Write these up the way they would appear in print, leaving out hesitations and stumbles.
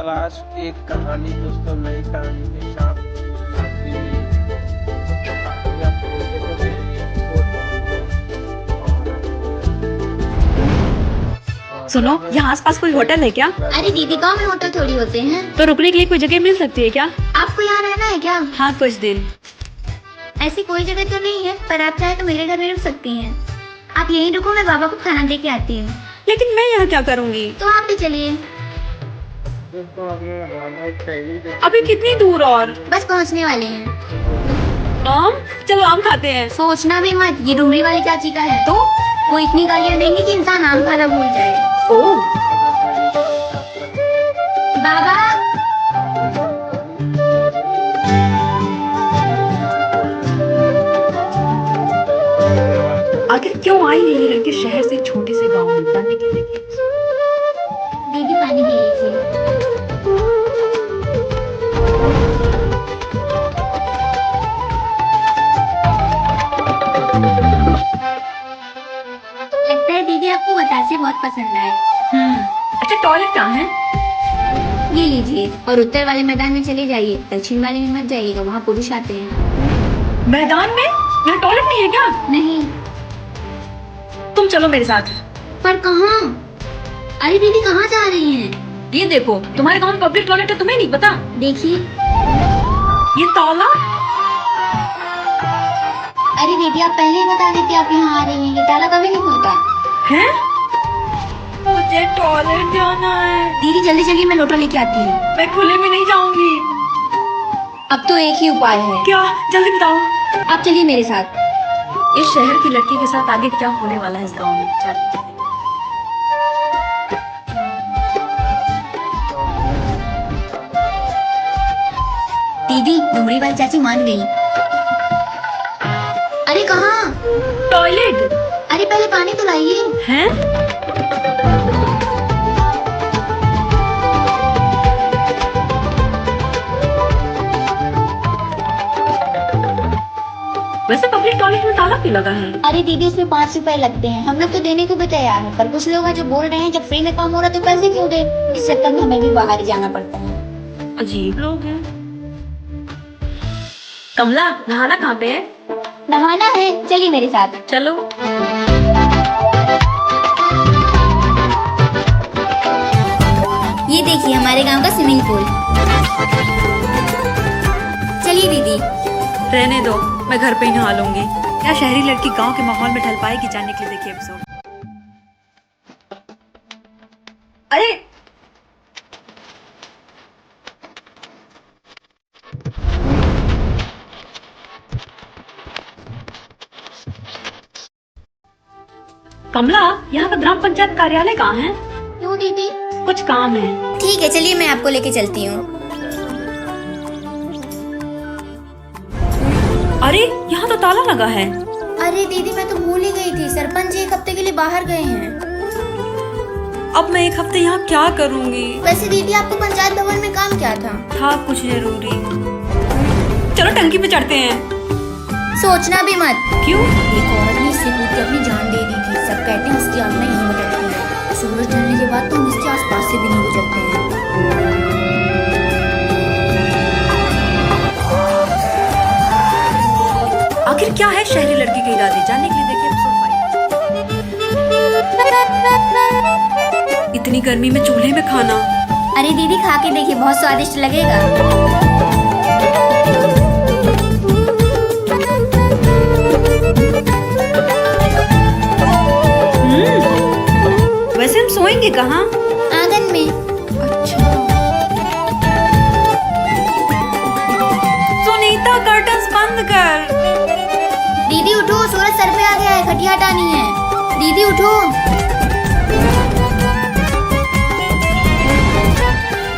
तलाश एक कहानी दोस्तों नई कहानी के साथ आती हुई या बोलते तो सुनो, यहाँ आसपास कोई होटल है क्या? अरे दीदी गांव में होटल थोड़ी होते हैं। तो रुकने के लिए कोई जगह मिल सकती है क्या? आपको यहाँ रहना है क्या? हाँ, कुछ दिन। ऐसी कोई जगह तो नहीं है, पर आप चाहे तो मेरे घर में रुक सकती हैं। आप यहीं रुको, मैं बाबा को खाना दे के आती हूँ। लेकिन मैं यहाँ क्या करूँगी? तो आप भी चलिए। दोस्तों हमें चाहिए अभी कितनी दूर और? बस पहुँचने वाले हैं। आम? चलो आम खाते हैं। सोचना भी मत, ये डुमरी वाली चाची का है। तो वो इतनी गालियाँ देंगी कि इंसान आम खाना भूल जाए। ओह, बाबा आखिर क्यों आई ये लड़की शहर से छोटे से गांव में पढ़ने के लिए? दीदी पानी दे लीजिए। लगता है दीदी आपको बतासे बहुत पसंद आए। अच्छा, टॉयलेट कहाँ है? ये लीजिए और उत्तर वाले मैदान में चले जाइए, दक्षिण वाले में मत जाइएगा, वहाँ पुरुष आते हैं। मैदान में? यहाँ टॉयलेट नहीं है क्या? नहीं। तुम चलो मेरे साथ। पर कहाँ? अरे दीदी कहाँ जा रही हैं? ये देखो, तुम्हारे गांव में पब्लिक टॉयलेट है, तुम्हें नहीं पता? देखिए। ये ताला? अरे दीदी आप पहले ही बता देती आप यहाँ आ रही हैं, ये ताला कभी नहीं खुलता। है? मुझे टॉयलेट जाना है। दीदी जल्दी चलिए, मैं लोटा लेके आती हूँ। मैं खुले में नहीं जाऊंगी। अब तो एक ही उपाय है। क्या? जल्दी बताओ। आप चलिए मेरे साथ। इस शहर की लड़की के साथ आगे क्या होने वाला है इस गांव में? चल। दीदी डुमरी वाली चाची मान गई। अरे कहाँ? टॉयलेट अरे पहले पानी तो लाइए। है? वैसे पब्लिक टॉयलेट में ताला क्यों लगा है? अरे दीदी उसमें 5 रुपए लगते हैं, हम लोग तो देने को भी तैयार हैं, पर कुछ लोग हैं जो बोल रहे हैं जब फ्री में काम हो रहा है तो पैसे क्यों दे। इस चक्कर में हमें भी बाहर ही जाना पड़ता है। अजीब लोग हैं। कमला, नहाना कहाँ पे है? नहाना है, चलिए मेरे साथ। चलो। ये देखिए हमारे गांव का स्विमिंग पूल। चलिए दीदी। रहने दो, मैं घर पे ही नहा लूंगी। क्या शहरी लड़की गांव के माहौल में ढल पाएगी? जानने के लिए देखिए एपिसोड। अरे कमला, यहाँ का ग्राम पंचायत कार्यालय कहाँ है? क्यों दीदी? कुछ काम है। ठीक है चलिए, मैं आपको लेके चलती हूँ। अरे यहाँ तो ताला लगा है। अरे दीदी मैं तो भूल ही गई थी, सरपंच जी 1 हफ्ते के लिए बाहर गए हैं। अब मैं 1 हफ्ते यहाँ क्या करूँगी? वैसे दीदी आपको पंचायत भवन में काम क्या था? था कुछ जरूरी। चलो टंकी पे चढ़ते हैं। सोचना भी मत। क्यों? एक औरत ने इससे कूद के अपनी जान दे दी थी। सब कहते हैं उसकी आत्मा यहीं भटकती है। सूरज ढलने के बाद तो हम इसके आसपास से भी नहीं गुजरते हैं। आखिर क्या है शहरी लड़की के इरादे? जानने के लिए देखिए एपिसोड 5। इतनी गर्मी में चूल्हे में खाना। अरे दीदी खा के देखिए, बहुत स्वादिष्ट लगेगा। वैसे हम सोएंगे कहाँ? आंगन में। अच्छा। सुनीता, कर्टन्स बंद कर। दीदी उठो, सूरज सर पे आ गया है, खटिया हटानी है। दीदी उठो।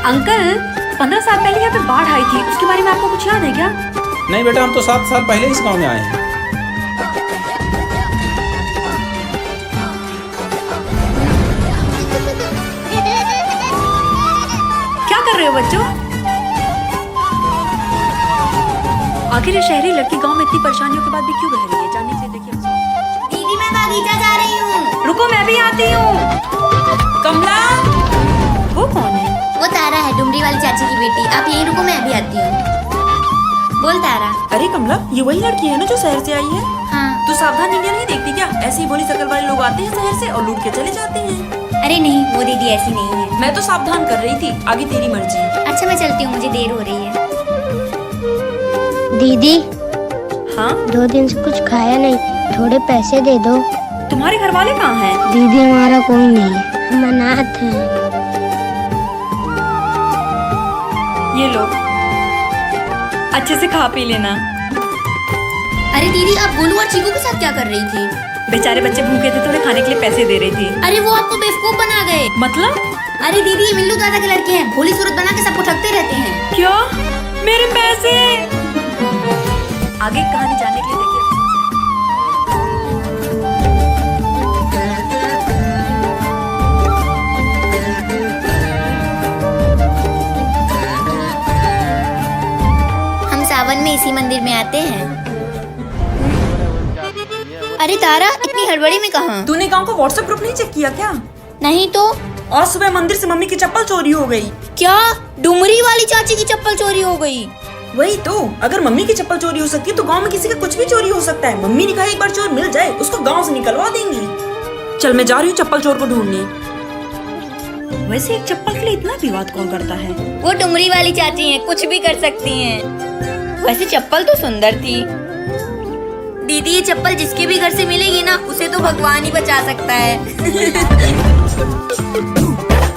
अंकल, 15 साल पहले यहाँ पे बाढ़ आई थी, उसके बारे में आपको कुछ याद है क्या? नहीं बेटा, हम तो 7 साल पहले इस गांव में आए हैं। क्या कर रहे हो बच्चों? आखिर ये शहरी लड़की गांव में इतनी परेशानियों के बाद भी क्यों रह रही है? जानने के लिए देखिए एपिसोड। दीदी मैं बागीचा जा रही हूँ। रुको, मैं भी आती हूँ। कमला, वो कौन है? वो तारा है, डुमरी वाली चाची की बेटी। आप यहीं रुको, मैं अभी आती हूँ। बोल तारा। अरे कमला, ये वही लड़की है ना जो शहर से आई है? हाँ। तू सावधान इंडिया नहीं देखती क्या? ऐसे ही भोली शकल वाले लोग आते हैं शहर से और लूट के चले जाते हैं। अरे नहीं, वो दीदी ऐसी नहीं है। मैं तो सावधान कर रही थी, आगे तेरी मर्जी। अच्छा मैं चलती हूँ, मुझे देर हो रही है। दीदी, हाँ 2 दिन से कुछ खाया नहीं, थोड़े पैसे दे दो। तुम्हारे घर वाले कहाँ हैं? दीदी हमारा कोई नहीं है, हम अनाथ हैं। ये लो, अच्छे से खा पी लेना। अरे दीदी, आप गोलू और चीकू के साथ क्या कर रही थी? बेचारे बच्चे भूखे थे तो उन्हें खाने के लिए पैसे दे रही थी। अरे वो आपको बेवकूफ बना गए। मतलब? अरे दीदी, ये मिल्लू दादा के लड़के हैं, भोली सूरत बना के सबको ठगते रहते हैं। क्या? मेरे पैसे? आगे कहानी जानने के लिए देखिए। हम सावन में इसी मंदिर में आते हैं। अरे तारा, इतनी हड़बड़ी में कहाँ? तूने गांव का व्हाट्सएप ग्रुप नहीं चेक किया क्या? नहीं तो। और सुबह मंदिर से मम्मी की चप्पल चोरी हो गई। क्या? डुमरी वाली चाची की चप्पल चोरी हो गई? वही तो, अगर मम्मी की चप्पल चोरी हो सकती है तो गांव में किसी का कुछ भी चोरी हो सकता है। मम्मी ने कहा एक बार चोर मिल जाए उसको गांव से निकलवा देंगी। चल मैं जा रही हूँ चप्पल चोर को ढूंढने। वैसे एक चप्पल के लिए इतना विवाद कौन करता है? वो डुमरी वाली चाची हैं, कुछ भी कर सकती हैं। वैसे चप्पल तो सुंदर थी। दीदी, ये चप्पल जिसके भी घर से मिलेगी ना, उसे तो भगवान ही बचा सकता है।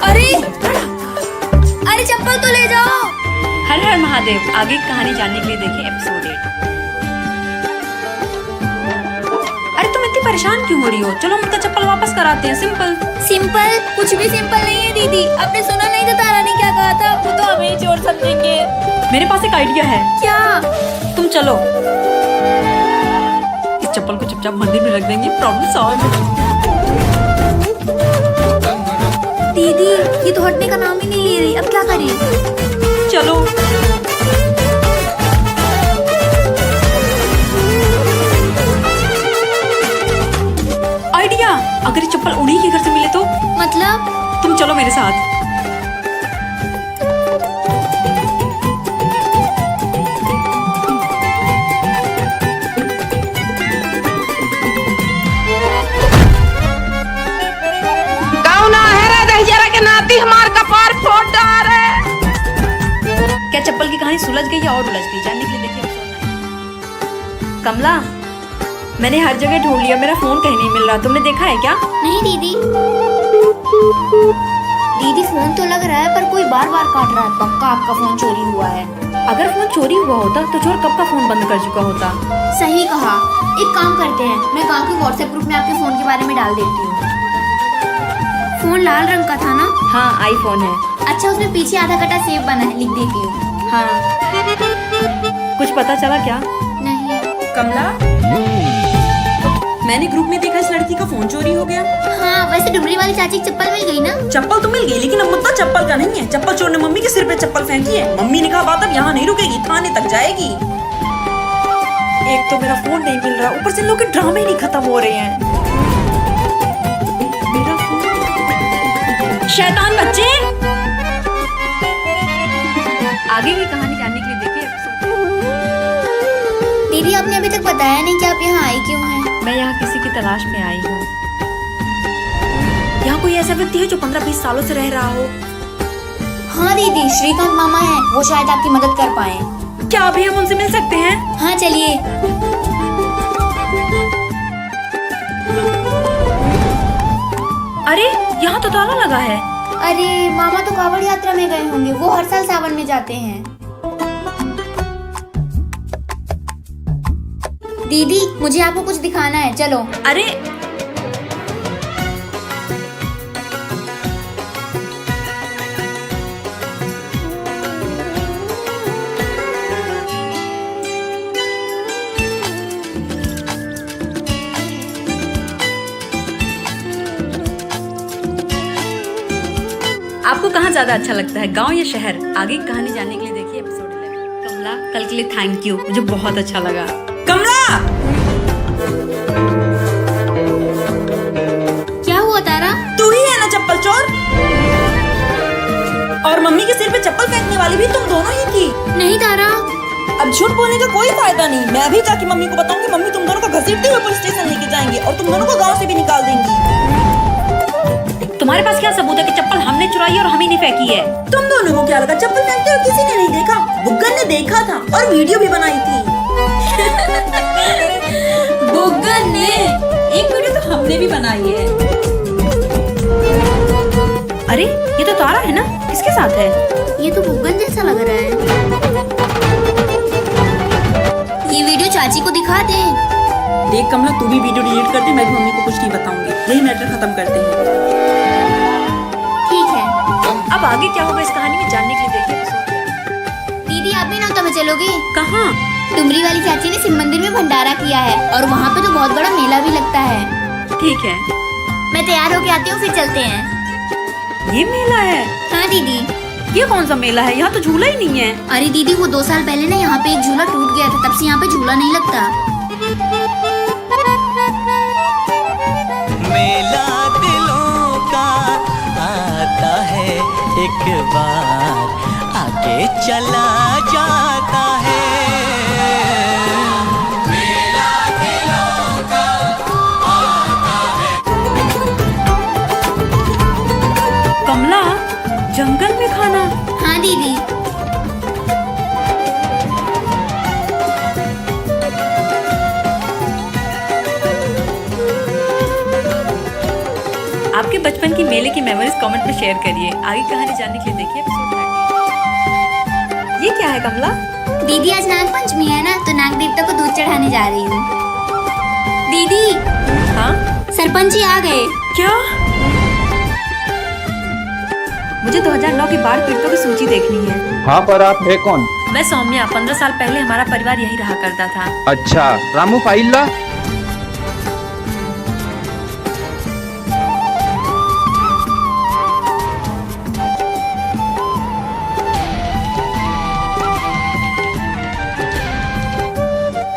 अरे अरे, चप्पल तो ले जाओ। हर हर महादेव। आगे की कहानी जानने के लिए देखिए एपिसोड 8। अरे तुम इतनी परेशान क्यों हो रही हो? चलो हम उसका चप्पल वापस कराते हैं। सिंपल। सिंपल? कुछ भी सिंपल नहीं है दीदी। आपने सुना नहीं था तारा ने क्या कहा था? वो तो हमें ही चोर समझेंगे। मेरे पास एक आइडिया है। क्या? तुम चलो, इस चप्पल को चुपचाप मंदिर में रख देंगे, प्रॉब्लम सॉल्व। दीदी, ये तो हटने का नाम ही नहीं ले रही, अब क्या करें? चलो। आइडिया, अगर ये चप्पल उन्हीं के घर से मिले तो? मतलब? तुम चलो मेरे साथ। क्या चप्पल की कहानी सुलझ गई या और उलझ गई? जानने के लिए देखिए एपिसोड 9। कमला, मैंने हर जगह ढूंढ लिया, मेरा फोन कहीं नहीं मिल रहा। तुमने देखा है क्या? नहीं दीदी। दीदी, फोन तो लग रहा है पर कोई बार बार काट रहा है। पक्का आपका फोन चोरी हुआ है। अगर फोन चोरी हुआ होता तो चोर कब का फोन बंद कर चुका होता। सही कहा। एक काम करते हैं, मैं गांव के व्हाट्सएप ग्रुप में आपके फोन के बारे में डाल देती हूँ। फोन लाल रंग का था ना? हाँ, आईफोन है। अच्छा, उसमें पीछे आधा कटा सेव बना है, लिख देती हूँ। हाँ। कुछ पता चला क्या? नहीं। कमला, मैंने ग्रुप में देखा इस लड़की का फोन चोरी हो गया। हाँ, वैसे डुमरी वाली चाची की चप्पल मिल गई ना? चप्पल तो मिल गई, लेकिन अब मुद्दा चप्पल का नहीं है। चप्पल चोर ने मम्मी के सिर पे चप्पल फेंकी है। मम्मी ने कहा बात अब यहाँ नहीं रुकेगी, थाने तक जाएगी। एक तो मेरा फोन नहीं मिल रहा, ऊपर से लोग के ड्रामे नहीं खत्म हो रहे हैं। मेरा फोन। शैतान बच्चे। आगे की कहानी जानने के लिए देखिए एपिसोड। दीदी, आपने अभी तक बताया नहीं कि आप यहाँ आई क्यों हैं? मैं यहाँ किसी की तलाश में आई हूँ। यहाँ कोई ऐसा व्यक्ति है जो 15-20 सालों से रह रहा हो? हाँ दीदी, श्रीकांत मामा हैं, वो शायद आपकी मदद कर पाए। क्या अभी हम उनसे मिल सकते हैं? हाँ चलिए। अरे यहाँ तो ताला लगा है। अरे मामा तो कांवड़ यात्रा में गए होंगे, वो हर साल सावन में जाते हैं। दीदी, मुझे आपको कुछ दिखाना है, चलो। अरे आपको कहाँ ज्यादा अच्छा लगता है, गांव या शहर? आगे की कहानी जानने के लिए देखिए एपिसोड 11। कमला, कल के लिए थैंक यू, मुझे बहुत अच्छा लगा। कमला! क्या हुआ तारा? तू ही है ना चप्पल चोर? और मम्मी के सिर पे चप्पल फेंकने वाली भी तुम दोनों ही थी। नहीं तारा। अब झूठ बोलने का कोई फायदा नहीं। मैं अभी जाके मम्मी को बताऊंगी। मम्मी तुम दोनों को घसीटते हुए पुलिस स्टेशन लेके जाएंगे और तुम दोनों को गांव से भी निकाल देंगी। तुम्हारे पास क्या सबूत है कि चप्पल हमने चुराई है और हम ही ने फेंकी है? तुम दोनों को क्या लगा चप्पल फेंकते हुए किसी ने नहीं देखा? बुग्गन ने देखा था और वीडियो भी बनाई थी। बुग्गन ने? एक वीडियो तो हमने भी बनाई है। अरे ये तो तारा है ना, किसके साथ है? ये तो बुग्गन जैसा लग रहा है। ये वीडियो चाची को दिखा दे। देख कमला, तू भी वीडियो डिलीट कर दे। मैं भी मम्मी को कुछ नहीं बताऊंगी। यही मैटर खत्म करते हैं। ठीक है। अब आगे क्या होगा इस कहानी में जानने के लिए देखिए। दीदी आप भी नौता में चलोगे? कहाँ? डुमरी वाली चाची ने शिव मंदिर में भंडारा किया है और वहाँ पे तो बहुत बड़ा मेला भी लगता है। ठीक है, मैं तैयार होके आती हूँ, फिर चलते हैं। ये मेला है? हाँ दीदी। ये कौन सा मेला है? यहाँ तो झूला ही नहीं है। अरे दीदी वो 2 साल पहले ना यहाँ पे एक झूला टूट गया था, तब से यहाँ पे झूला नहीं लगता। मेला दिलों का आता है, एक बार आके चला जाता है। मेला दिलों का आता है। कमला, जंगल में खाना? हाँ दीदी। आपके बचपन की मेले की मेमोरीज कमेंट में शेयर करिए। आगे कहानी जानने के लिए देखिए एपिसोड 30। ये क्या है कमला? दीदी आज नाग पंचमी है ना, तो नाग देवता को दूध चढ़ाने जा रही हूँ। दीदी हाँ? सरपंच जी आ गए। क्या? मुझे 2009 की बाढ़ पीड़ितों की सूची देखनी है। हाँ, पर आप है कौन? मैं सौम्या। 15 साल पहले हमारा परिवार यही रहा करता था। अच्छा, रामू फाइल ला।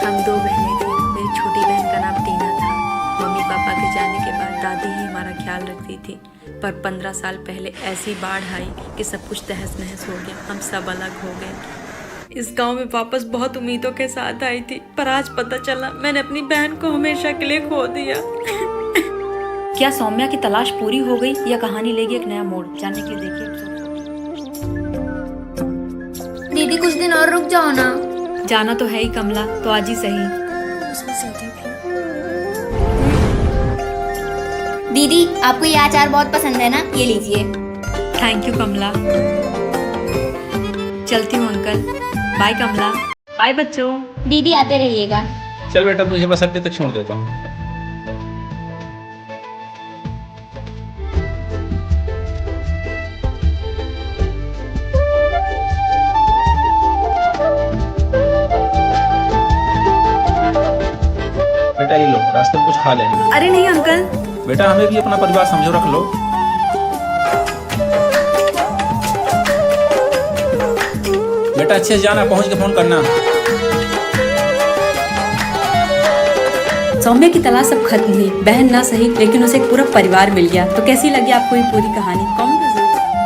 हम 2 बहनें थी। मेरी छोटी बहन का नाम टीना था। मम्मी पापा के जाने के बाद दादी ही हमारा ख्याल रखती थी। पर 15 साल पहले ऐसी बाढ़ आई कि सब कुछ तहस नहस हो गया। हम सब अलग हो गए। इस गांव में वापस बहुत उम्मीदों के साथ आई थी, पर आज पता चला मैंने अपनी बहन को हमेशा के लिए खो दिया। क्या सौम्या की तलाश पूरी हो गई या कहानी लेगी एक नया मोड़? जानने के लिए देखिए एपिसोड 40। दीदी कुछ दिन और रुक जाओ ना। जाना तो है ही कमला, तो आज ही सही। दीदी आपको ये अचार बहुत पसंद है ना, ये लीजिए। थैंक यू कमला। चलती हूँ अंकल। बाय कमला। बाय बच्चों। दीदी आते रहिएगा। चल बेटा, तुझे बस अड्डे तक छोड़ देता हूँ। बेटा ये लो, रास्ते में कुछ खा लेंगे। अरे नहीं अंकल। बेटा हमें भी अपना परिवार समझो, रख लो। बेटा अच्छे से जाना, पहुंच के फोन करना। सौम्या की तलाश अब खत्म हुई। बहन ना सही लेकिन उसे एक पूरा परिवार मिल गया। तो कैसी लगी आपको ये पूरी कहानी? कमेंट